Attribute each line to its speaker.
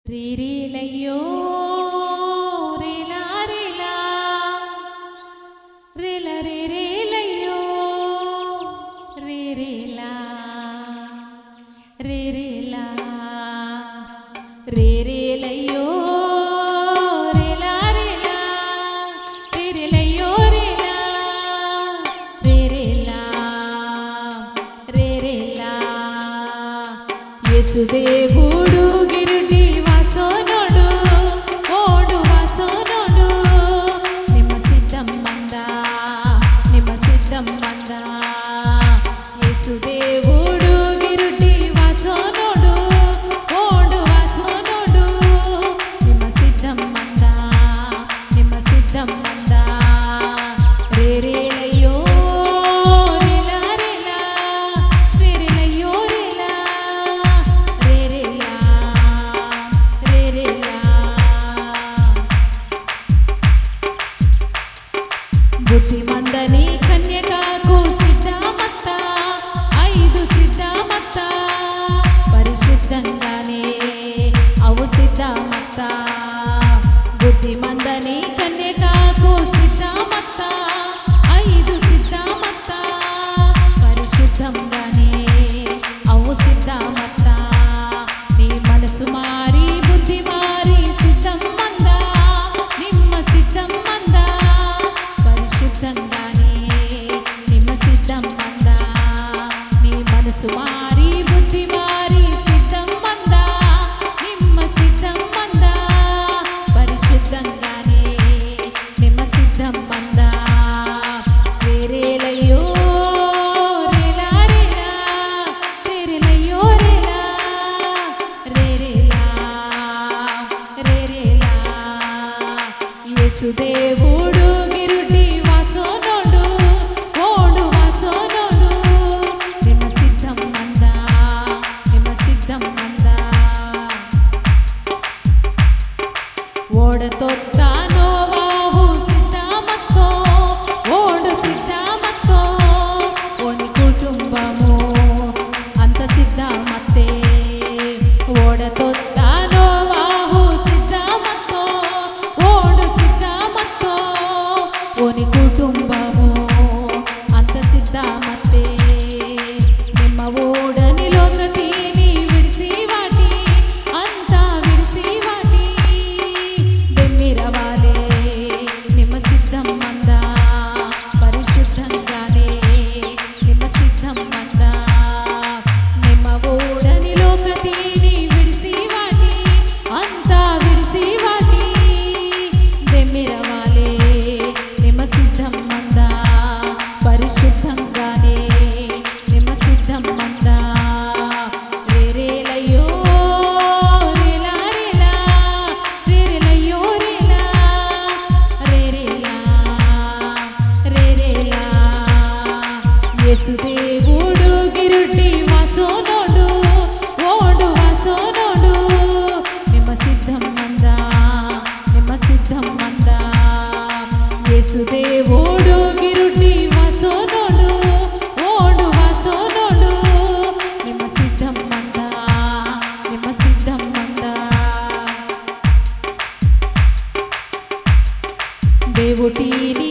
Speaker 1: రేరేలయ్యో రేలా రేలా రేల రేరేలయ్యో రేరేలా రేరేలా రేరేలయ్యో రేలా రేలా రేరేలయ్యో రేలా రేరేలా రేరేలా యేసుదేవుడు గిరుడి వాసోనుడు ఓడు వాసోనుడు నిమ్మ సిద్ధం మంద యేసుదేవుడు గిరుడి వాసోనుడు ఓడు వాసోనుడు నిమ్మ సిద్ధం మంద రేరేలయ్యో రేలా రేలా రేరేలయ్యో రేలా రేరేలా రేరేలా బుద్ధిమందని కన్యకకు సిద్ధమత్త ఐదు సిద్ధమత్త పరిశుద్ధంగానే అవు సిద్ధమత్త బుద్ధిమందని కన్యకకు సిద్ధమత్త ఐదు సిద్ధమత్త పరిశుద్ధంగానే అవు సిద్ధమత్త నీ మనసు మారి బుద్ధి మారి సిద్ధం మంద నిమ్మ సిద్ధం మంద పరిశుద్ధంగానే నిమ్మ సిద్ధం మంద నీ మనసు మారి బుద్ధి మారి సిద్ధం మంద నిమ్మ సిద్ధం మంద పరిశుద్ధంగానే నిమ్మ సిద్ధం మంద రేరేలయ్యో రేలా రేలా రేరేలయ్యో రేలా రేరేలా రేరేలా యేసుదేవుడు గిరుడి వాసోనుడు ఓడు వాసోనుడు నిమ్మ సిద్ధం మంద ఓడతొత్త నోవాహు సిద్ధమత్తో ఓడు సిద్ధమత్తో ఓని కుటుంబము అంత సిద్ధమత్తే ఓడతొత్త నోవాహు సిద్ధమత్తో ఓడు సిద్ధమత్తో ఓని కుటుంబము అంత సిద్ధమత్తే నిమ్మ ఓడని లోకతిని విడిసి వాటి అంతా విడిసి వాటి దెమ్మిరవాలే నిమ్మ సిద్ధం మంద పరిశుద్ధంగానే నిమ్మ సిద్ధం మంద నిమ్మ ఓడని లోకతిని విడిసి వాటి అంతా విడిసి వాటి దెమ్మిరవాలే నిమ్మ సిద్ధం మంద పరిశుద్ధంగానే నిమ్మ సిద్ధం మంద రేరేలయ్యో రేలా రేలా రేరేలయ్యో రేలా రేరేలా రేరేలా యేసుదేవుడు గిరుడి వాసోనుడు ఓడు వాసోనుడు నిమ్మ సిద్ధం మంద యేసుదేవుడు గిరుడి వాసోనుడు ఓడు వాసోనుడు నిమ్మ సిద్ధం మంద దేవుటిని